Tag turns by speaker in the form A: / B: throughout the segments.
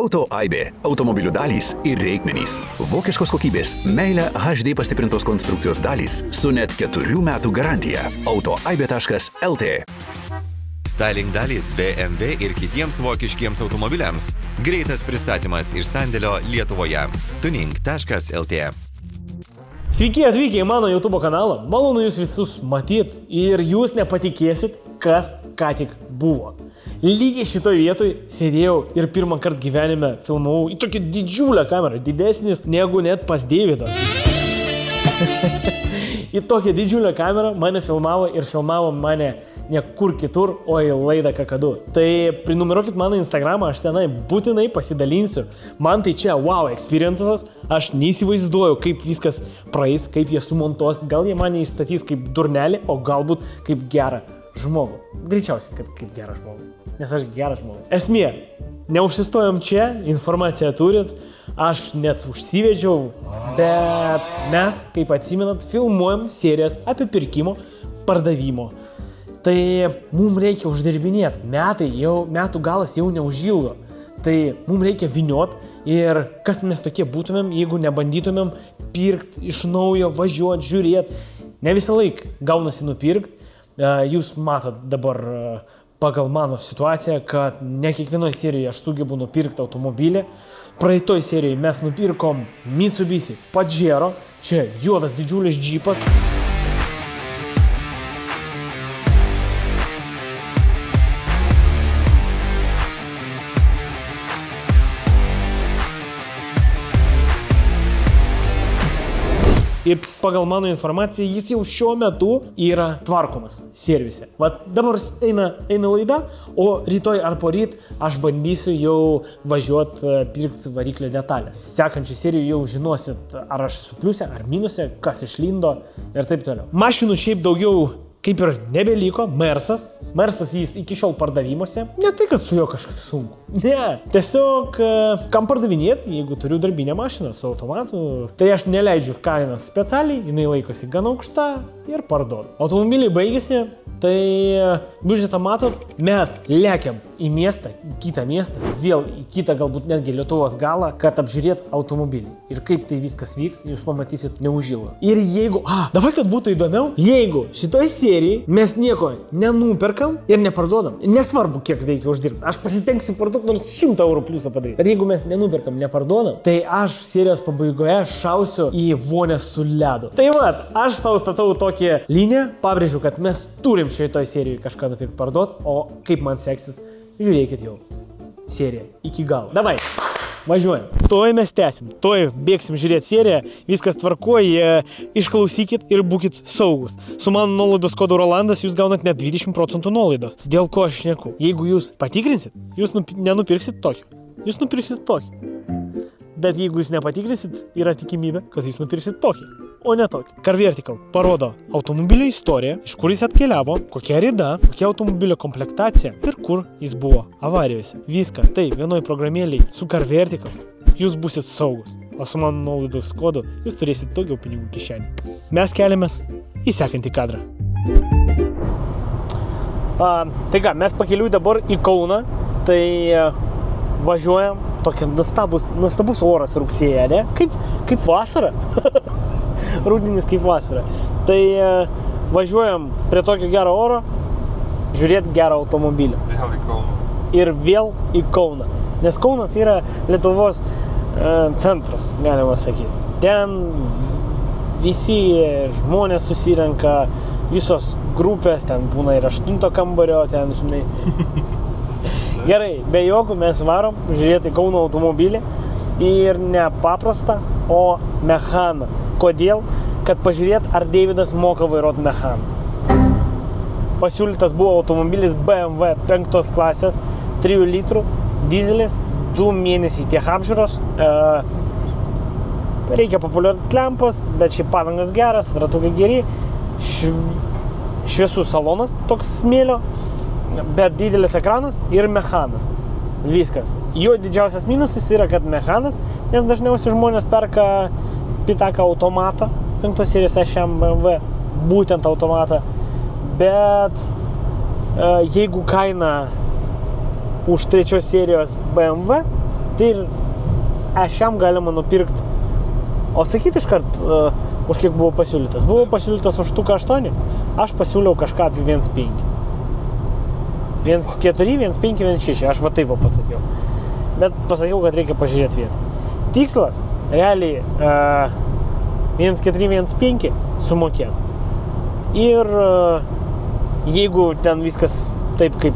A: Auto Aibė, automobilių dalys ir reikmenys. Vokiškos kokybės, meilė HD pastiprintos konstrukcijos dalys su net 4 metų garantija. autoaibė.lt.
B: Styling dalys BMW ir kitiems vokiškiems automobiliams. Greitas pristatymas iš sandėlio Lietuvoje. Tuning.lt.
C: Sveiki atvykę į mano YouTube kanalą. Malonu jūs visus matyt ir jūs nepatikėsit, kas ką tik buvo. Lygiai šitoj vietoj sėdėjau ir pirmą kartą gyvenime filmavau į tokią didžiulę kamerą, didesnis negu net pas Deividą. Į tokią didžiulę kamerą mane filmavo ir filmavo mane ne kur kitur, o į laidą Kakadu. Tai prenumeruokit mano Instagramą, aš tenai būtinai pasidalinsiu. Man tai čia wow experiences, aš neįsivaizduoju, kaip viskas praeis, kaip jie sumontuos, gal jie mane įstatys kaip durnelį, o galbūt kaip gerą žmogų. Greičiausiai, kad kaip gerą žmogų, nes aš geras žmogus. Esmė, neužsistojom čia, informaciją turit, aš net užsivedžiau, bet mes, kaip atsimenat, filmuojam serijas apie pirkimo, pardavimo. Tai mums reikia uždirbinėti, metų galas jau neužilgo. Tai mums reikia viniot ir kas mes tokie būtumėm, jeigu nebandytumėm pirkti iš naujo, važiuoti, žiūrėti. Ne visą laiką gaunasi nupirkti. Jūs matot dabar pagal mano situaciją, kad ne kiekvienoje serijoje aš sugebu nupirkti automobilį. Praeitoj serijoje mes nupirkom Mitsubishi Pajero, čia juodas didžiulis džipas. Ir pagal mano informaciją, jis jau šiuo metu yra tvarkomas servise. Vat dabar eina laida, o rytoj ar poryt aš bandysiu jau važiuoti pirkti variklio detalės. Sekančią seriją jau žinosit, ar aš esu pliuse, ar minuse, kas išlindo ir taip toliau. Mašinų šiaip daugiau kaip ir nebeliko, Mersas jis iki šiol pardavimuose. Ne tai, kad su juo kažkas sunku. Ne, tiesiog kam pardavinėti, jeigu turiu darbinę mašiną su automatu, tai aš neleidžiu kainos specialiai, jinai laikosi gan aukšta ir parduodu. Automobiliai baigėsi, tai biudžetą matot, mes lekiam į miestą, į kitą miestą, vėl į kitą galbūt netgi Lietuvos galą, kad apžiūrėt automobilį. Ir kaip tai viskas vyks, jūs pamatysit neužilgo. Ir jeigu, davai, kad būtų įdomiau, jeigu šitoj serijai mes nieko nenuperkam ir neparduodam, nesvarbu, kiek reikia uždirbti, aš pasistengsiu parduoti nors 100 eurų pliusą padaryti. Bet jeigu mes nenuperkam, neparduodam, tai aš serijos pabaigoje šausiu į vonę su ledu. Tai vat, aš savo statau tokią liniją, pabrėžiu, kad mes turim šitoj serijoje kažką nupirkti parduoti, o kaip man seksis, žiūrėkit jau seriją iki galo. Davai, važiuojam. Tuoj mes tęsim, tuoj bėgsim žiūrėti seriją, viskas tvarkoja, išklausykit ir būkit saugus. Su mano nuolaidos kodu Rolandas jūs gaunat net 20% nuolaidos. Dėl ko aš šneku? Jeigu jūs patikrinsit, jūs nenupirksit tokį. Jūs nupirksit tokį. Bet jeigu jūs nepatikrinsit, yra tikimybė, kad jūs nupirksit tokį, o ne tokį. CarVertical parodo automobilio istoriją, iš kur jis atkeliavo, kokia rida, kokia automobilio komplektacija ir kur jis buvo avarijose. Viską tai vienoj programėlėj su CarVertical jūs būsit saugus, o su mano nuolaidos kodu jūs turėsit daugiau pinigų kišenį. Mes keliamės į sekantį kadrą. Tai ką, mes pakeliui dabar į Kauną, tai važiuojam, tokia nuostabus oras rugsėje, ne? Kaip vasara. Rudenis kaip vasara. Tai važiuojam prie tokio gero oro, žiūrėti gerą automobilį.
D: Vėl į Kauną.
C: Ir vėl į Kauną. Nes Kaunas yra Lietuvos centras, galima sakyti. Ten visi žmonės susirenka, visos grupės, ten būna ir 8 kambario, ten, žinai. Gerai, be jokų mes varom žiūrėti Kauno automobilį ir ne paprastą, o mechaną. Kodėl? Kad pažiūrėt, ar Deividas moka vairuoti mechaną. Pasiūlytas buvo automobilis BMW 5 klasės, 3 litrų, dizelis, 2 mėnesiai tiek apžiūros. Reikia populiarinti lempas, bet šiaip padangas geras, ratukai geri, šviesų salonas toks smėlio, bet didelis ekranas ir mechanas. Viskas. Jo didžiausias minusas yra, kad mechanas, nes dažniausiai žmonės perka pitaką automatą, 5 serijos šiam BMW, būtent automatą, bet jeigu kaina už 3 serijos BMW Tai ir šiam galima nupirkti. O sakyti iškart, už kiek buvo pasiūlytas. Buvo pasiūlytas už 1,8, aš pasiūliau kažką apie 1,5. 1,4, 1,5, 1,6, aš va taip va pasakiau. Bet pasakiau, kad reikia pažiūrėti vietą. Tikslas, realiai 1,4, 1,5 sumokėti. Ir jeigu ten viskas taip kaip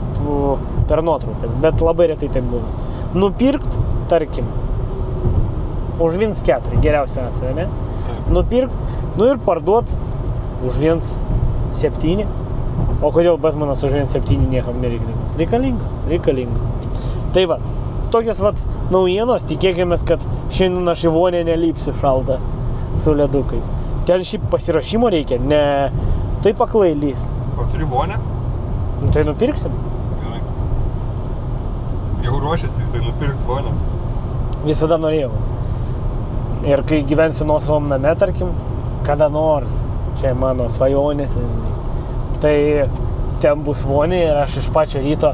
C: per nuotraukas, bet labai retai taip būna. Nupirkt, tarkim, už 1,4, geriausiu atveju, ne? Nupirkt, ir parduot už 1,7. O kodėl Batmanas už 1,7 niekam nereikalingas? Reikalingas. Tai va, tokios va naujienos, tikėkimės, kad šiandien aš į vonę nelypsiu šaltą su ledukais. Ten šiaip pasirašymo reikia, ne taip aklai lyst.
D: O turi vonę?
C: Nu, tai nupirksim.
D: Gerai. Jau ruošiasi jisai nupirkti vonę.
C: Visada norėjau. Ir kai gyvensiu nuosavam name, tarkim, kada nors, čia mano svajonės, tai ten bus vonė ir aš iš pačio ryto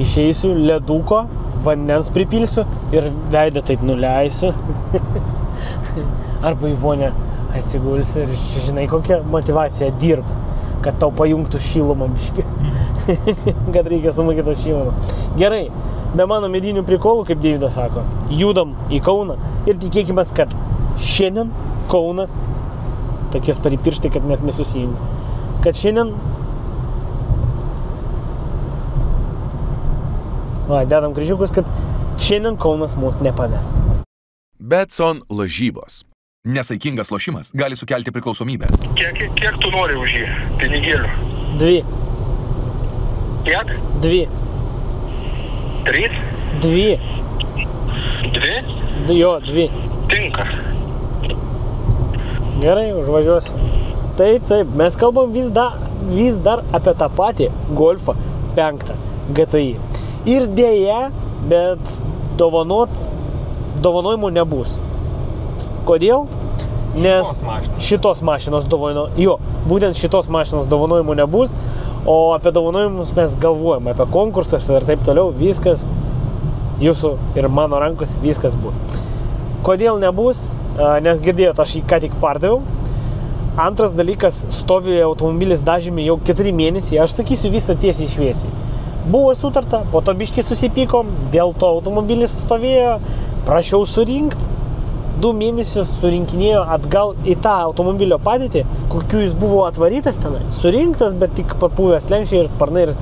C: išeisiu, leduko, vandens pripilsiu ir veidą taip nuleisiu. Arba į vonę atsigulsiu ir čia žinai kokia motivacija dirbti, kad tau pajungtų šilumą biškį. Kad reikia sumokėti šilumą. Gerai, be mano medinių prikolų, kaip Deividas sako, judam į Kauną ir tikėkimės, kad šiandien Kaunas, tokie stori pirštai, kad net nesusijungia, kad šiandien dedam kryžiukus, kad šiandien Kaunas mūsų nepaves.
E: Betson lažybos. Nesaikingas lošimas gali sukelti priklausomybę.
F: Kiek tu nori už jį pinigėlių?
C: 2.
F: Kiek?
C: 2.
F: 3?
C: 2.
F: 2?
C: Jo, 2.
F: Tinka.
C: Gerai, užvažiuosiu. Taip, mes kalbam vis dar apie tą patį Golfą 5 GTI. Ir dėja, bet dovanojimų nebus. Kodėl? Nes šitos mašinos būtent šitos mašinos dovanojimų nebus, o apie dovanojimus mes galvojame, apie konkursus ir taip toliau, viskas jūsų ir mano rankose, viskas bus. Kodėl nebus? Nes girdėjot, aš jį ką tik pardaviau. Antras dalykas, stovi automobilis dažymi jau 4 mėnesiai, aš sakysiu visą tiesiai šviesiai. Buvo sutarta, po to biškį susipykom, dėl to automobilis stovėjo, prašiau surinkt, 2 mėnesius surinkinėjo atgal į tą automobilio padėtį, kokiu jis buvo atvarytas tenai. Surinktas, bet tik papuvęs lenkščiai ir sparnai ir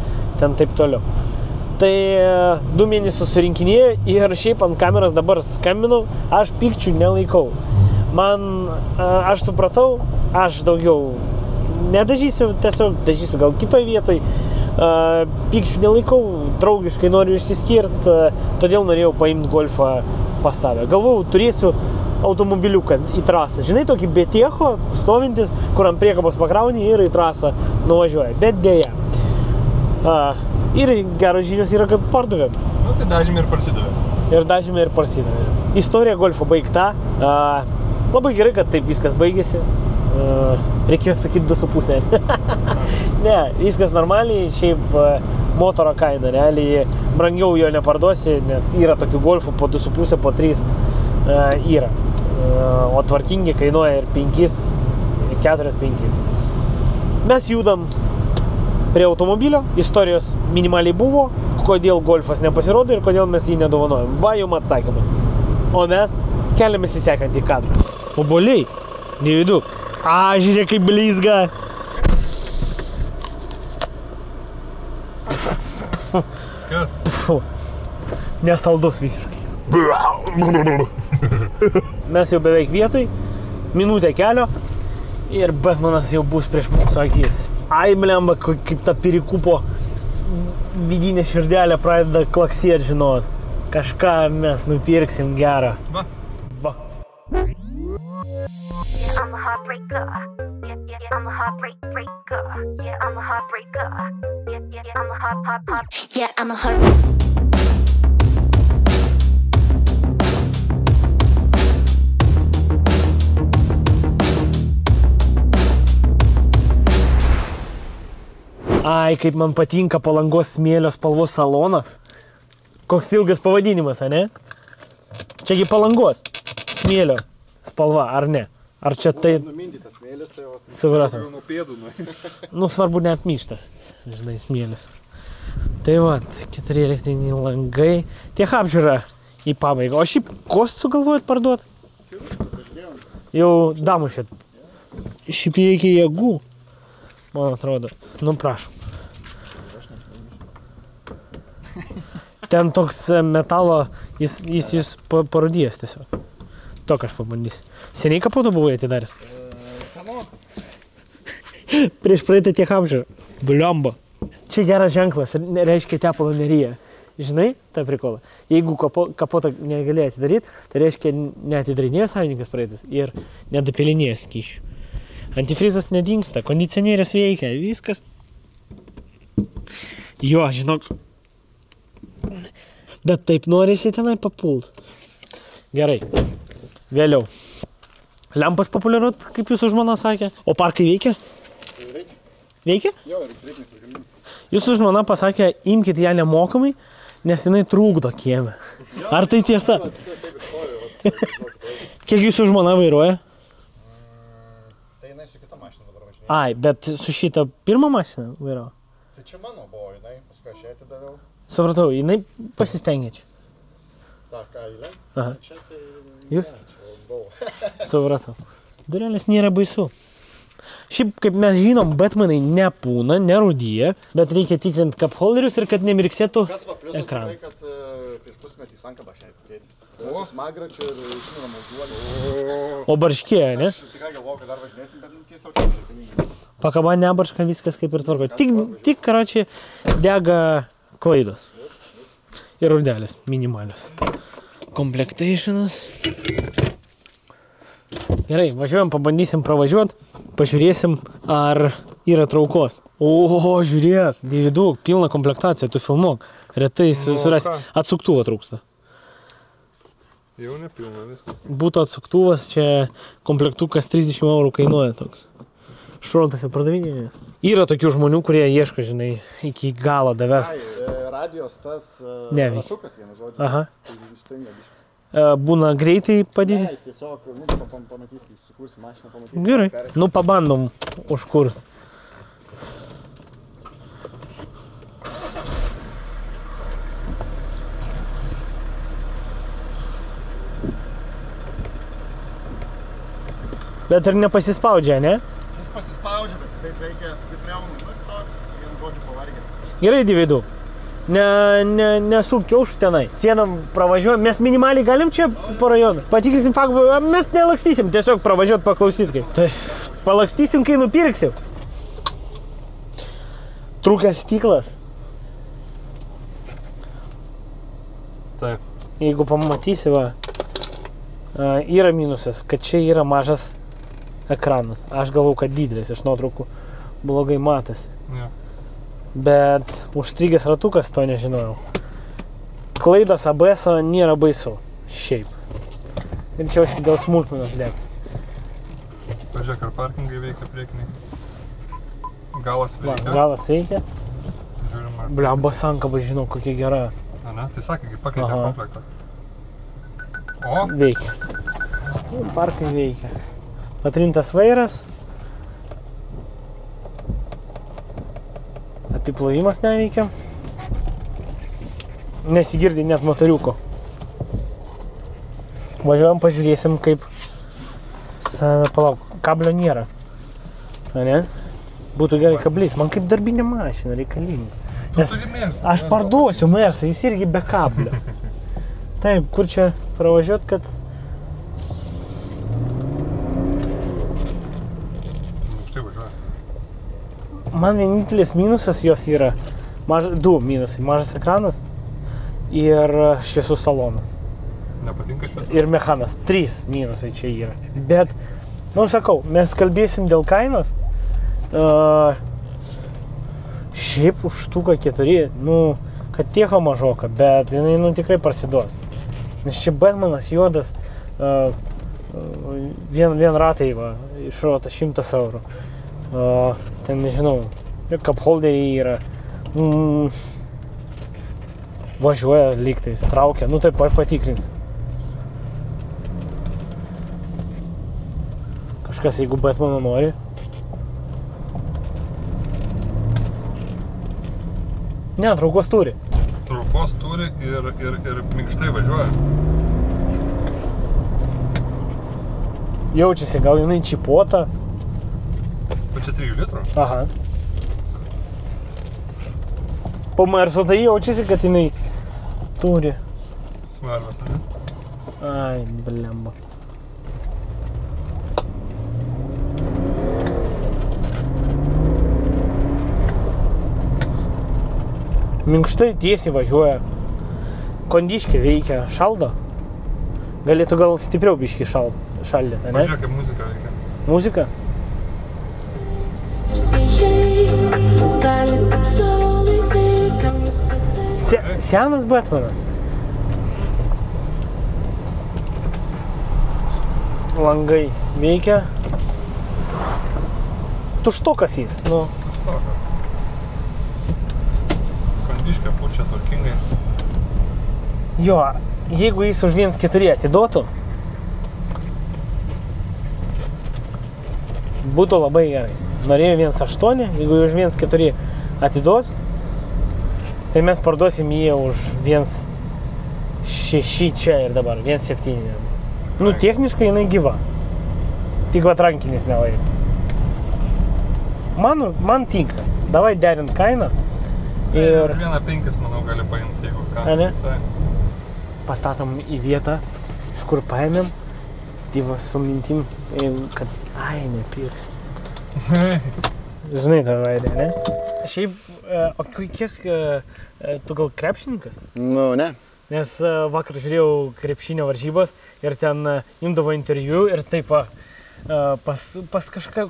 C: ten taip toliau. Tai 2 mėnesius surinkinėjo ir šiaip ant kameros dabar skambinau, aš pykčių nelaikau. Aš supratau, aš daugiau nedažysiu, tiesiog dažysiu gal kitoj vietoj. Pykčių nelaikau, draugiškai noriu išsiskirt, todėl norėjau paimti Golfą pas save. Galvojau, turėsiu automobiliuką į trasą. Žinai, tokį betiecho, stovintis, kur ant priekabos pakrauni ir į trasą nuvažiuoja. Bet dėja. Ir geros žinios yra, kad pardavėm.
D: Nu, tai dažymė ir prasidavė.
C: Istorija Golfo baigta. Labai gerai, kad taip viskas baigėsi. Reikėjo sakyti 2,5. Ne, viskas normaliai, šiaip motoro kaina, realiai brangiau jo neparduosi, nes yra tokių Golfų po 2,5, po 3 yra. O tvarkingi kainuoja ir 4-5. Mes judam prie automobilio, istorijos minimaliai buvo, kodėl Golfas nepasirodo ir kodėl mes jį nedovanojam. Va jums atsakymas. O mes keliamės į sekantį kadrą. Obuoliai, Deividu. Žiūrėk, kaip blizga.
D: Kas?
C: Nesaldus visiškai. Mes jau beveik vietoj, minutė kelio ir Batmanas jau bus prieš mūsų akis. Blemba, kaip ta pirikupo vidinė širdelė pradeda klaksėti, žinot. Kažką mes nupirksim gerą.
D: Va.
G: I'm a heartbreaker. Yeah, I'm a heartbreaker. Yeah, I'm a heartbreaker. Yeah, I'm a heart. Yeah, I'm a heart.
C: Kaip man patinka Palangos smėlio spalvos salonas. Koks ilgas pavadinimas, ane? Čiagi Palangos smėlio spalva, ar ne? Ar čia tai...
H: Numindytas smėlis, tai va.
C: Supratau.
D: Nuo pėdų,
C: Nu, svarbu net myštas, žinai, smėlis. Tai va, 4 elektriniai langai. Tiek apžiūra į pabaigą. O šiaip, ko sugalvojat parduot? Jau damušėt. Šiaip reikia jėgų, man atrodo. Nu, prašom. Ten toks metalo, jis jūs parodijas tiesiog. Tokį aš pabandysiu. Seniai kapotą buvai atidaręs?
H: Seno.
C: Prieš praeitą tiek apžiūrą. Bliomba. Čia geras ženklas, reiškia tepalo neryja. Žinai, tą prikolą. Jeigu kapotą negalėjo atidaryti, tai reiškia neatidarinėjo savininkas praeitas ir nedapilinėjo skyšių. Antifrizas nedingsta, kondicionierius veikia, viskas. Jo, žinok. Bet taip norisi tenai papult. Gerai. Vėliau. Lempas populiarut, kaip jūsų žmona sakė. O parkai veikia?
H: Veikia.
C: Veikia?
H: Jo, ir reikinis ir galinis.
C: Jūsų žmona pasakė, imkit ją nemokamai, nes jinai trūkdo kieme. Ar tai tiesa?
H: Taip ir stovi.
C: Kiek jūsų žmona vairuoja?
H: Tai jinai su kita mašina dabar važinėja.
C: Ai, bet su šitą pirmą mašiną vairavo?
H: Tai čia mano buvo, jinai, paskui aš ją atidaviau.
C: Supratau, jinai pasistengė čia.
H: Ta, ką įlė?
C: Aha.
H: Čia tai...
C: Jūs?
H: Ne, čia buvo.
C: Supratau. Durelės nėra baisu. Šiaip, kaip mes žinom, Batmanai nepūna, nerūdyja, bet reikia tikrinti kapholderius ir kad nemirksėtų
H: Kas va, pliusas
C: ekraną.
H: tikrai, kad prieš pusmetį sankabą šiai keitėsi. Su smagračiu ir išniro mauduolį.
C: O barškėja, ne?
H: Aš tikrai galvoju, kad dar važinėsim, bet tiesiog čia reikalinga.
C: Pakaba nebarška, viskas kaip ir tvarko. Tik karočiai, dega klaidos. Ir rūdelės minimalios. Komplektationas. Gerai, važiuojam, pabandysim pravažiuoti. Pažiūrėsim, ar yra traukos. O, žiūrėk, Daviduk, pilna komplektacija, tu filmuok. Retai surasti. Atsuktuvą trūksta.
D: Jau nepilna viskas.
C: Būtų atsuktuvas, čia komplektukas 30 eurų kainuoja toks. Šrontose pardavinėje. Yra tokių žmonių, kurie ieško, žinai, iki galo davest.
H: Radijos tas
C: Neveikia.
H: ratukas, vienu žodžiu.
C: Aha.
H: Stringa biškai.
C: Būna greitai
H: Ne,
C: padidinti.
H: jis tiesiog, pamatysi, sukursi mašiną, pamatysi.
C: Gerai. Nu, pabandom užkurt. Bet ir nepasispaudžia, ne?
H: Jis pasispaudžia, bet taip reikia stipriau, nu, toks, vienu žodžiu pavargė.
C: Gerai, Davidu. Nesuk kiaušų tenai. Sieną pravažiuojam. Mes minimaliai galim čia po rajoną. Patikrisim, mes nelakstysim. Tiesiog pravažiuot, paklausyt kaip. Tai palakstysim, kai nupirksim. Trūkęs stiklas.
D: Taip.
C: Jeigu pamatysi, va, yra minusas, kad čia yra mažas ekranas. Aš galvau, kad didelis iš nuotraukų blogai matosi.
D: Ja.
C: Bet užstrigęs ratukas, to nežinojau. Klaidos ABS-o nėra baisu. Šiaip. Ir čia dėl smulkmenos degs.
D: Pažiūrėk, ar parkingai veikia priekiniai. Galas
C: Va,
D: veikia.
C: galas veikia.
D: Žiūrim, ar...
C: Blemba sankaba, žinau, kokia gera.
D: A, ne? Tai sakė, kai pakeitė
C: Aha.
D: komplektą. O,
C: Veikia. Nu, parkai veikia. Patrintas vairas. Apiplovimas neveikia. Nesigirdi net motoriuko. Važiuojam, pažiūrėsim, kaip... Palauk, kablio nėra. A ne? Būtų gerai kablys. Man kaip darbinė mašina reikalinga. Nes
D: turi Mersą,
C: aš
D: ne?
C: parduosiu Mersą, jis irgi be kablio. Taip, kur čia pravažiuot, kad...
D: Štai važiuoja.
C: Man vienintelis minusas jos yra, du minusai, mažas ekranas ir šviesus salonas.
D: Nepatinka šviesa?
C: Ir mechanas, 3 minusai čia yra. Bet, nu sakau, mes kalbėsim dėl kainos. Šiaip už štuką 4, nu, kad tieko mažoka, bet jinai, nu, tikrai prasiduos. Nes čia Batmanas juodas, vien ratai, va, išrota 100 eurų. Ten nežinau, kapholderiai yra, važiuoja lygtais, traukia, nu taip patikrinsiu. Kažkas, jeigu Batmaną nori. Ne, traukos turi.
D: Traukos turi ir minkštai važiuoja.
C: Jaučiasi, gal jinai čipuota.
D: O čia 3 litrų?
C: Aha. Po Merso tai jaučiasi, kad jinai turi.
D: Smarvas, ne?
C: Ai, blemba. Minkštai tiesiai važiuoja. Kondiškė veikia, šaldo. Galėtų gal stipriau biškį šaldyti, ne?
D: Važiuoja, kaip muzika veikia.
C: Muzika? Senas Batmanas. Langai veikia. Tuštokas jis, nu.
D: Tuštokas. Kondiškė pučia tvarkingai.
C: Jo, jeigu jis už 1.4 atiduotų, būtų labai gerai. Norėjau 1.8, jeigu už 1.4 atiduos, tai mes parduosim jį už 1.6 čia ir dabar, 1.7. Nu, techniškai jinai gyva. Tik vat rankinis nelaiko. Man tinka. Davai derint kainą. Ir...
D: 1.5 manau gali paimti, jeigu ką.
C: A, ne?
D: Tai.
C: Pastatom į vietą, iš kur paėmėm. Diva su mintim, kad ai, nepirksiu. Žinai tą vaidį, ne? Šiaip, o kiek tu gal krepšininkas?
H: Nu, ne.
C: Nes vakar žiūrėjau krepšinio varžybas ir ten imdavo interviu ir taip va, pas kažką,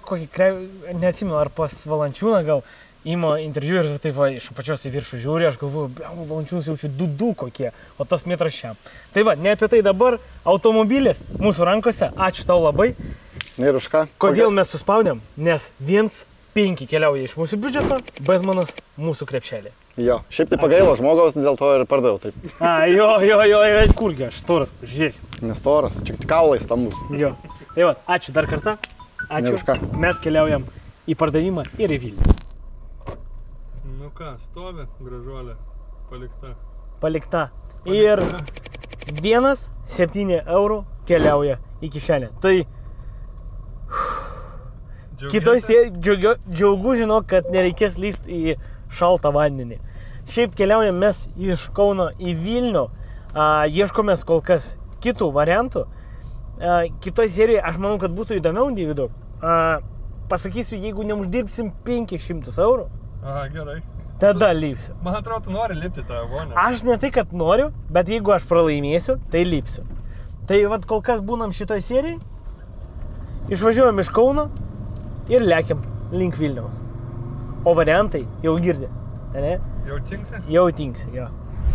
C: neatsimenu, ar pas Valančiūną gal ima interviu ir taip va, iš apačios į viršų žiūri, aš galvoju, Valančiūnas jaučiu du kokie, o tas metras šiam. Tai va, ne apie tai dabar, automobilis mūsų rankose, ačiū tau labai.
H: Ir už ką?
C: Kodėl mes suspaudėm? Nes 1.5 keliauja iš mūsų biudžeto, Batmanas mūsų krepšelį.
H: Jo, šiaip tai pagailo žmogaus, dėl to ir pardaviau taip.
C: A, jo, kurgi, aš storas, žiūrėk.
H: Nestoras, čia kaulai stambus.
C: Jo. Tai va, ačiū dar kartą. Ačiū.
H: Ne už ką.
C: Mes keliaujam į pardavimą ir į Vilnių.
D: Nu ką, stovi gražuolė, palikta.
C: Palikta. Ir 1,7 eurų keliauja į kišenę. Tai kitose džiaugu žinok, kad nereikės lysti į šaltą vandenį. Šiaip keliaujam mes iš Kauno į Vilnių, ieškomės kol kas kitų variantų. Kitoj serijoje aš manau, kad būtų įdomiau, Deividu. Pasakysiu, jeigu neuždirbsim 500 eurų,
D: Aha, gerai.
C: tada lipsiu.
D: Man atrodo, tu nori lipti tą vonę.
C: Aš ne tai, kad noriu, bet jeigu aš pralaimėsiu, tai lipsiu. Tai vat kol kas būnam šitoj serijai, išvažiuojam iš Kauno ir lekiam link Vilniaus. O variantai jau girdė, ne?
D: Jau tinksi?
C: Jau tinksi, jo.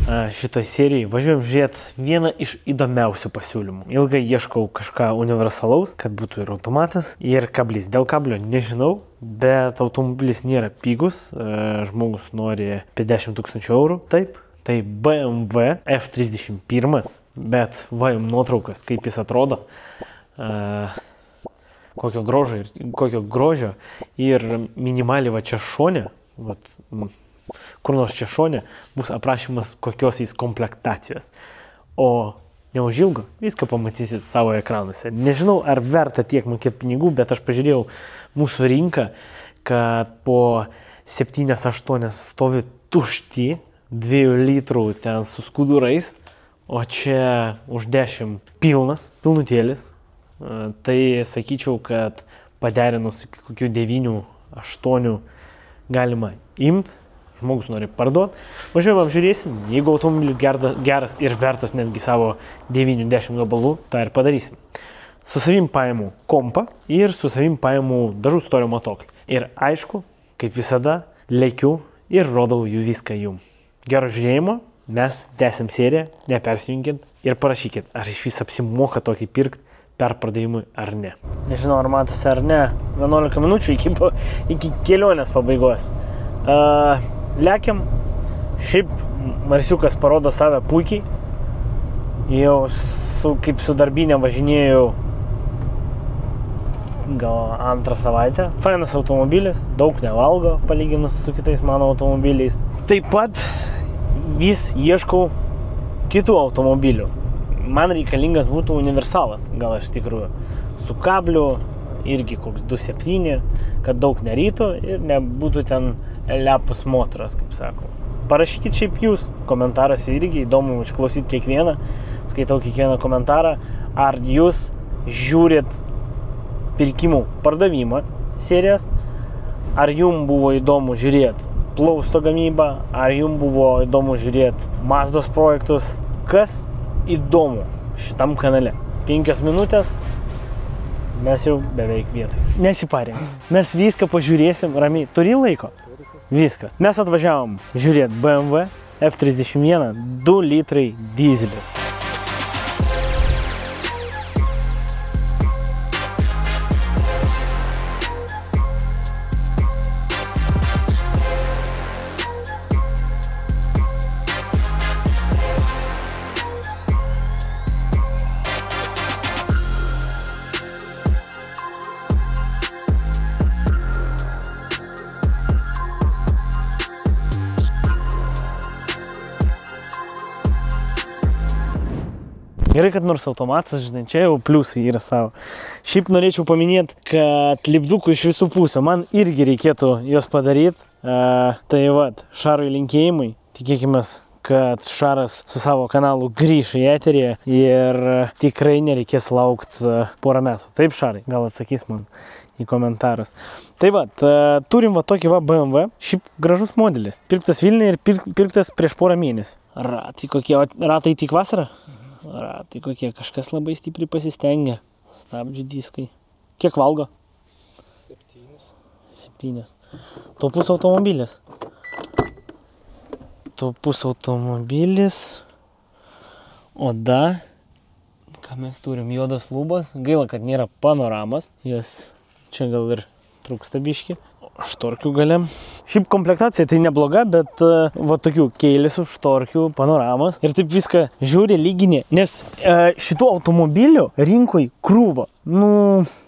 C: Šitoj serijai važiuojam žiūrėti vieną iš įdomiausių pasiūlymų. Ilgai ieškau kažką universalaus, kad būtų ir automatas, ir kablys. Dėl kablio nežinau, bet automobilis nėra pigus, žmogus nori 50 000 eurų. Taip, tai BMW F31, bet va jums nuotraukas, kaip jis atrodo. Kokio grožio ir minimaliai va čia šone, vat, kur nors čia šone, bus aprašymas kokios jis komplektacijos. O neužilgo viską pamatysit savo ekranuose. Nežinau, ar verta tiek mokėti pinigų, bet aš pažiūrėjau mūsų rinką, kad po 7-8 stovi tušti, 2 litrų ten su skudurais, o čia už 10 pilnutėlis. Tai sakyčiau, kad paderinus iki kokių 9-8 galima imt, žmogus nori parduoti. Važiuojam apžiūrėsim, jeigu automobilis geras ir vertas netgi savo 9-10 gabalų, tą ir padarysim. Su savim paimu kompą ir su savim paimu dažų storio matuoklį. Ir aišku, kaip visada, lekiu ir rodau jų viską jum. Gero žiūrėjimo, mes tęsim seriją, nepersijungit ir parašykit, ar iš vis apsimoka tokį pirkti perpardavimui ar ne. Nežinau, ar matosi ar ne, 11 minučių iki kelionės pabaigos. Lekiam, šiaip Marsiukas parodo save puikiai, jau kaip su darbinė važinėjau gal antrą savaitę. Fainas automobilis, daug nevalgo palyginus su kitais mano automobiliais. Taip pat vis ieškau kitų automobilių. Man reikalingas būtų universalas, gal iš tikrųjų. Su kabliu, irgi koks 2.7, kad daug nerytų ir nebūtų ten lepus motoras, kaip sakau. Parašykit šiaip jūs komentaruose irgi, įdomu išklausyti kiekvieną, skaitau kiekvieną komentarą, ar jūs žiūrit pirkimų pardavimą serijas, ar jums buvo įdomu žiūrėti plausto gamybą, ar jums buvo įdomu žiūrėti Mazdos projektus, kas įdomu šitam kanale. 5 minutės, mes jau beveik vietoj. Nesiparėm, mes viską pažiūrėsim ramiai. Turi laiko? Viskas. Mes atvažiavom žiūrėti BMW F31 2 litrai dyzelis. Gerai, kad nors automatas, žinai, čia jau pliusai yra savo. Šiaip norėčiau paminėti, kad lipdukų iš visų pusių man irgi reikėtų juos padaryti. Tai vat, Šarui linkėjimai. Tikėkime, kad Šaras su savo kanalu grįš į eterį ir tikrai nereikės laukti porą metų. Taip, Šarai, gal atsakys man į komentarus. Tai vat, turim va tokį va BMW. Šiaip gražus modelis. Pirktas Vilniuje ir pirktas prieš porą mėnesių. Ratai kokie, ratai tik vasarą? Ratai kokie, kažkas labai stipriai pasistengia. Stabdžių diskai. Kiek valgo? 7. Taupus automobilis. Taupus automobilis. Oda. Ką mes turim? Juodas lubas. Gaila, kad nėra panoramos. Jos čia gal ir trūksta biški. Štorkių gale. Šiaip komplektacija tai nebloga, bet va tokių keilėsių, štorkių, panoramos. Ir taip viską žiūri lyginė. Nes šitų automobilių rinkoj krūva. Nu,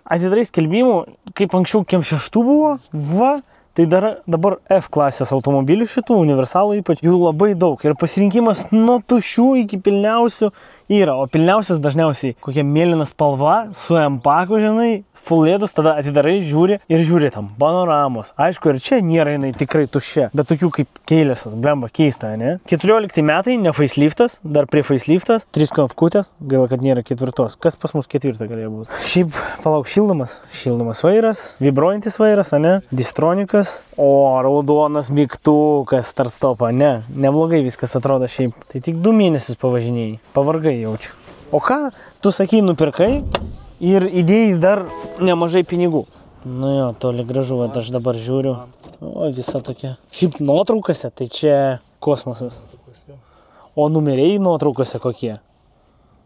C: atidarai skelbimų, kaip anksčiau KM6 buvo, va, tai dabar F klasės automobilių šitų, universalų ypač, jų labai daug. Ir pasirinkimas nuo tuščių iki pilniausių yra. O pilniausias dažniausiai kokia mėlyna spalva su M-paku, žinai, full ledus, tada atidarai, žiūri ir žiūri tam panoramos. Aišku, ir čia nėra jinai tikrai tuščia, bet tokių kaip keilėsas, blemba, keista, ne? 14 metai, ne faceliftas, dar prie faceliftas, 3 knopkutės, gaila, kad nėra 4. Kas pas mus 4 galėjo būti? Šiaip, palauk, šildomas vairas, vibruojantis vairas, ne? Distronikas, o raudonas mygtukas start-stopą, ne? Neblogai viskas atrodo šiaip. Tai tik 2 mėnesius pavažinėjai, pavargai jaučiu. O ką tu sakei, nupirkai ir įdėjai dar nemažai pinigų? Nu jo, toli gražu, va, aš dabar žiūriu. O, visa tokia. Šiaip nuotraukose, tai čia kosmosas. O numeriai nuotraukose kokie?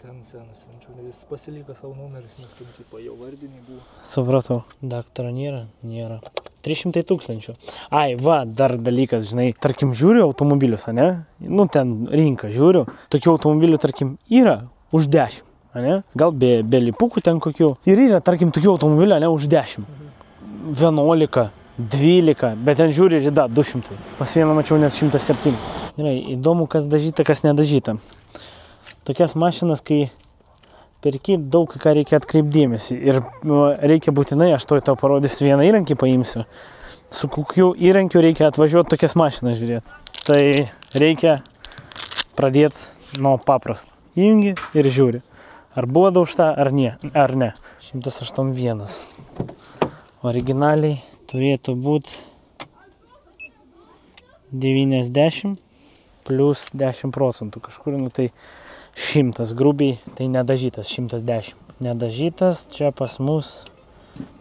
I: Ten senas, jis pasiliko savo numeris, nes ten tipo jau vardiniai buvo.
C: Supratau. Daktaro nėra? Nėra. 300 000. Ai, va, dar dalykas, žinai, tarkim, žiūriu automobilius, ne? Nu, ten rinką žiūriu. Tokių automobilių, tarkim, yra už 10, ne? Gal be lipukų ten kokių. Ir yra, tarkim, tokių automobilių, ne, už 10. 11, 12, bet ten žiūri rida 200. Pas vieną mačiau net 107. Gerai, įdomu, kas dažyta, kas nedažyta. Tokias mašinas, kai perki, daug ką reikia atkreipdėmėsi. Ir reikia būtinai, aš toj tau parodysiu, vieną įrankį paimsiu. Su kokiu įrankiu reikia atvažiuoti tokias mašinas žiūrėti. Tai reikia pradėti nuo paprasto. Įjungi ir žiūri. Ar buvo daužta, ar ne. 181. Originaliai turėtų būti 90 plus 10%. Kažkur, nu tai 100 grubiai, tai nedažytas 110. Nedažytas, čia pas mus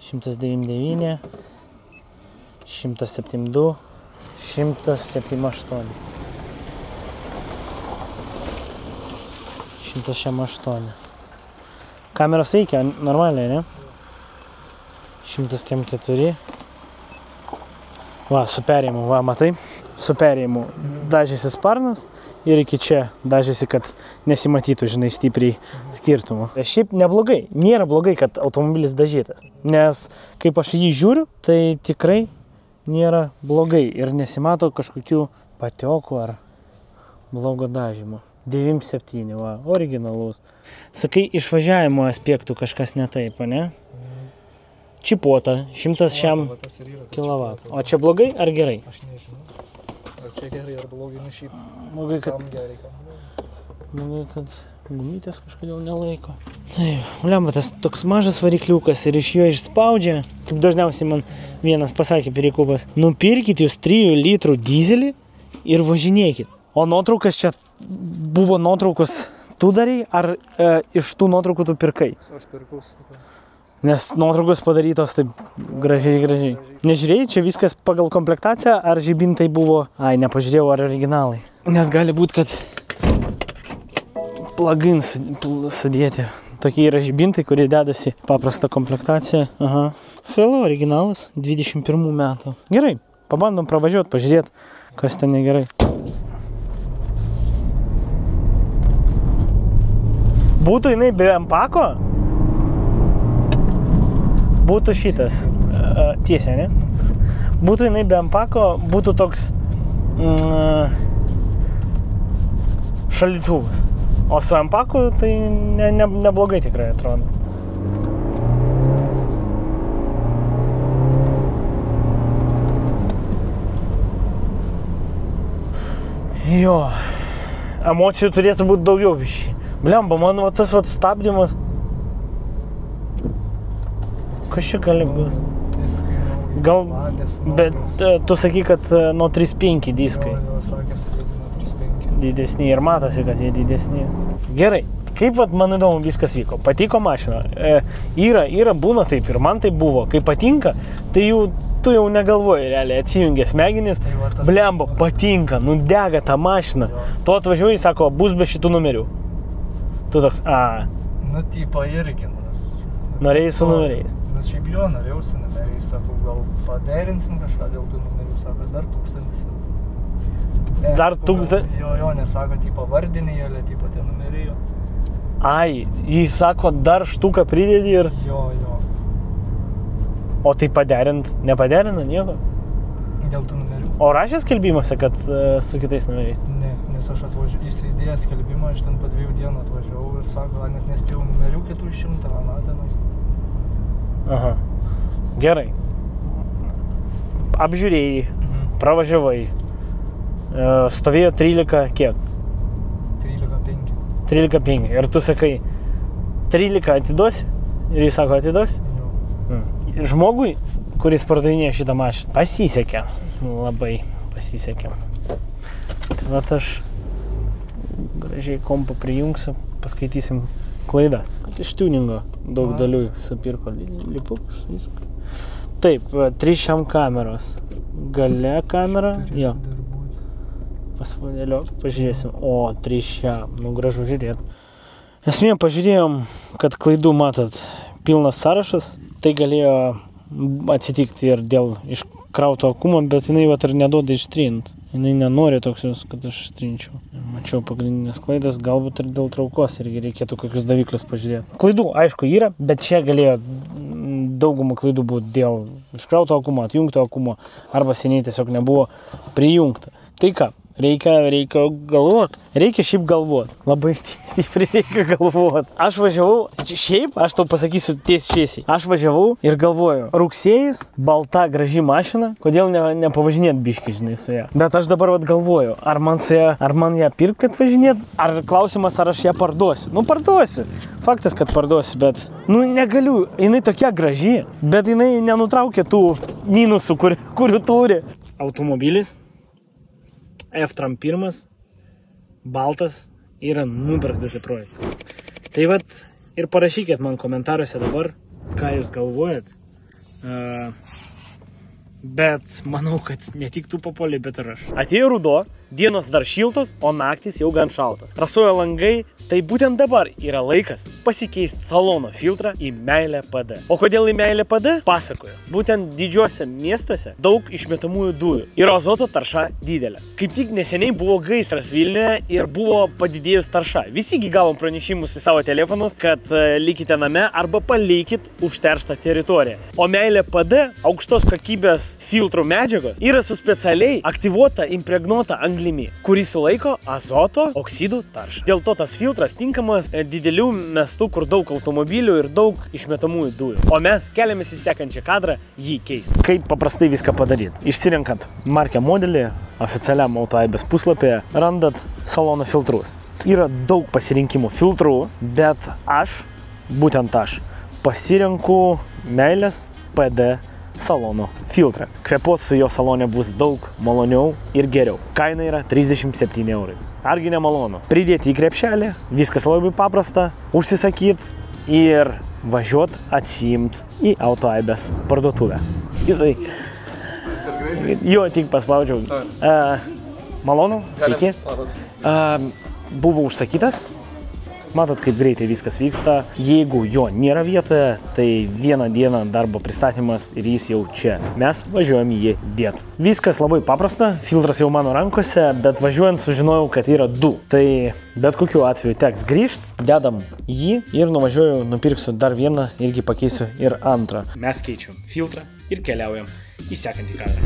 C: 199, 172, 178. 168. Kameros veikia normaliai, ne? 104. Va, su perėjimu, va, matai? su perėjimu dažėsi sparnas ir iki čia dažėsi, kad nesimatytų, žinai, stipriai skirtumų. Šiaip neblogai, nėra blogai, kad automobilis dažytas, nes kaip aš jį žiūriu, tai tikrai nėra blogai ir nesimato kažkokių patiokų ar blogo dažymo. 97, va, originalus. Sakai, išvažiavimo aspektų kažkas ne taip, ne? Čipuota, 100 šiam kilovatų. O čia blogai ar gerai?
I: Aš nežinau. Ar čia gerai ar blogai, nu šiaip.
C: Blogai, kad...
I: Kam gerai, kam blogai.
C: Blogai, kad gumytės kažkodėl nelaiko. Lemba, tas toks mažas varikliukas ir iš jo išspaudžia, kaip dažniausiai man vienas pasakė Perikūpas, nupirkit jūs 3 litrų dizelį ir važinėkit. O nuotraukas čia buvo nuotraukos tu darai, ar iš tų nuotraukų tu pirkai?
I: Aš pirkus.
C: Nes nuotraukos padarytos taip gražiai. Nežiūrėjai, čia viskas pagal komplektaciją, ar žibintai buvo... Ai, nepažiūrėjau, ar originalai. Nes gali būti, kad plugin sudėti. Tokie yra žibintai, kurie dedasi paprastą komplektaciją. Aha. Hello, originalas, 21 metų. Gerai, pabandom pravažiuoti, pažiūrėti, kas ten negerai. Būtų jinai be empako? Būtų šitas, tiesiai, ne? Būtų jinai be empako, būtų toks šaldytuvas. O su empaku tai neblogai tikrai atrodo. Jo, emocijų turėtų būti daugiau biškai. Blemba, man va tas va stabdymas. Kas čia gali būti? Gal, bet tu sakai, kad nuo 3.5 diskai.
I: Jo, sakė, sudėti nuo 3.5.
C: Didesni ir matosi, kad jie didesni. Gerai, kaip vat man įdomu viskas vyko? Patiko mašina? Yra, būna taip ir man taip buvo. Kai patinka, tai tu jau negalvoji realiai, atsijungia smegenis. Blemba, patinka, nudega tą mašiną. Tu atvažiuoji, sako, bus be šitų numerių. Tu toks,
I: Nu, tipo irgi.
C: Norėjai su numeriais.
I: Nes šiaip jo norėjau su numeriais, sako, gal paderinsim kažką dėl tų numerių, sako, dar 1000.
C: Dar 1000?
I: Jo, nesako, tipo vardinį jėlė, tipo tie numeriai.
C: Ai, jis sako, dar štuką pridėdi ir...
I: Jo.
C: O tai paderint, nepaderina nieko?
I: Dėl tų numerių.
C: O rašė skelbimuose, kad su kitais numeriais?
I: Ne, nes aš atvažiavau, įsidėjęs skelbimą, aš ten po 2 dienų atvažiavau ir sako, net nespėjau numerių 400, tenais.
C: Aha, gerai. Apžiūrėjai, pravažiavai, stovėjo 13 kiek?
I: 13.5.
C: 13.5 ir tu sakai, 13 atiduosi? Ir jis sako, atiduosi?
I: Jo.
C: Žmogui, kuris pardavinėjo šitą mašiną, pasisekė, labai pasisekė. Tai vat aš gražiai kompą prijungsiu, paskaitysim klaidas. Iš tuningo daug dalių supirko lipukus, viską. Taip, 3 šiam kameros. Gale kamera, jo. Pasvadėlio, pažiūrėsim. O, 3 šiam, nu gražu žiūrėt. Esmė, pažiūrėjom, kad klaidų matot pilnas sąrašas. Tai galėjo atsitikti ir dėl iškrauto akumo, bet jinai vat ir neduoda ištrint. Jinai nenori toks, kad aš ištrinčiau. Mačiau pagrindinės klaidas, galbūt ir dėl traukos irgi reikėtų kokius daviklius pažiūrėti. Klaidų, aišku, yra, bet čia galėjo daugumą klaidų būti dėl iškrauto akumo, atjungto akumo, arba seniai tiesiog nebuvo prijungta. Tai ką? Reikia galvot. Reikia šiaip galvot. Labai stipriai reikia galvot. Aš važiavau, šiaip, aš tau pasakysiu tiesiai. Aš važiavau ir galvoju, rugsėjais, balta graži mašina, kodėl nepavažinėt biškį, žinai, su ją. Bet aš dabar vat galvoju, ar man ją pirkti atvažinėt, ar klausimas, ar aš ją parduosiu. Nu, parduosiu. Faktas, kad parduosiu, bet, nu, negaliu. Jinai tokia graži, bet jinai nenutraukia tų minusų, kurių turi. Automobilis. F-Tram 1, baltas, yra nupirktas į projektą. Tai vat ir parašykit man komentaruose dabar, ką jūs galvojat. bet manau, kad ne tik tu papuolė, bet ir aš. Atėjo ruduo, dienos dar šiltos, o naktis jau gan šaltos. Rasoja langai, tai būtent dabar yra laikas pasikeisti salono filtrą į Meilė PD. O kodėl į Meilė PD? Pasakoju. Būtent didžiuose miestuose daug išmetamųjų dujų ir azoto tarša didelė. Kaip tik neseniai buvo gaisras Vilniuje ir buvo padidėjus tarša. Visigi gavom pranešimus į savo telefonus, kad likite name arba palikit užterštą teritoriją. O Meilė PD aukštos kokybės filtrų medžiagos yra su specialiai aktyvuota impregnuota anglimi, kuri sulaiko azoto oksidų taršą. Dėl to tas filtras tinkamas didelių miestų, kur daug automobilių ir daug išmetamųjų dujų. O mes keliamės į sekančią kadrą jį keisti. Kaip paprastai viską padaryti? Išsirenkant markę modelį, oficialiam AutoAibės puslapyje randat salono filtrus. Yra daug pasirinkimų filtrų, bet būtent aš pasirenku Meilės PD salono filtrą. Kvėpuot su jo salone bus daug maloniau ir geriau. Kaina yra 37 eurai. Argi nemalonu? Pridėti į krepšelį, viskas labai paprasta, užsisakyt ir važiuot atsiimt į AutoAibės parduotuvę. Jo, tik paspaudžiau. Malonu, sveiki. Buvo užsakytas. Matot, kaip greitai viskas vyksta. Jeigu jo nėra vietoje, tai vieną dieną darbo pristatymas ir jis jau čia. Mes važiuojam jį dėt. Viskas labai paprasta, filtras jau mano rankose, bet važiuojant sužinojau, kad yra 2. Tai bet kokiu atveju teks grįžti, dedam jį ir nuvažiuoju, nupirksiu dar vieną, irgi pakeisiu ir antrą. Mes keičiam filtrą ir keliaujam į sekantį kadrą.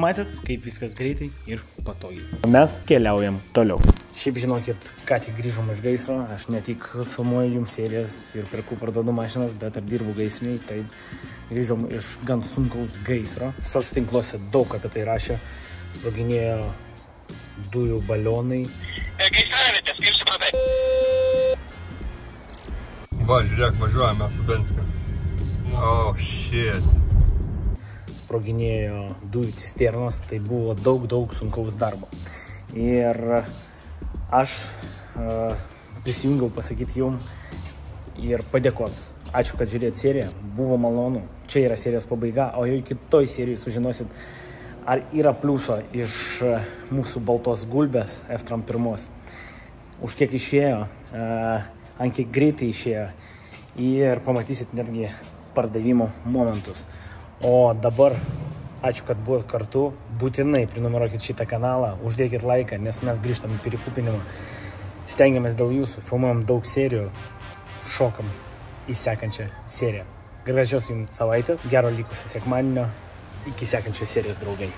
C: Matėt, kaip viskas greitai ir patogiai. Mes keliaujam toliau. Šiaip žinokit, ką tik grįžom iš gaisro, aš ne tik filmuoju jums serijas ir perku parduodu mašinas, bet ir dirbu gaisriniai, tai grįžom iš gan sunkaus gaisro. Socitinkluose daug apie tai rašė, sproginėjo dujų balionai.
F: Gaisravietės, kaip supratai?
D: Va, žiūrėk, važiuojame su Benska. Oh, shit.
C: Sproginėjo dujų cisternos, tai buvo daug sunkaus darbo. Ir aš prisijungiau pasakyti jums ir padėkoti. Ačiū, kad žiūrėt seriją, buvo malonu. Čia yra serijos pabaiga, o jau kitoj serijai sužinosit, ar yra pliuso iš mūsų baltos gulbės F-1. Už kiek išėjo, ant kiek greitai išėjo ir pamatysit netgi pardavimo momentus. O dabar, ačiū, kad buvot kartu, būtinai prenumeruokit šitą kanalą, uždėkit laiką, nes mes grįžtam į perikūpinimą. Stengiamės dėl jūsų, filmuojam daug serijų, šokam į sekančią seriją. Gražios jums savaitės, gero likusio sekmadienio, iki sekančios serijos, draugai.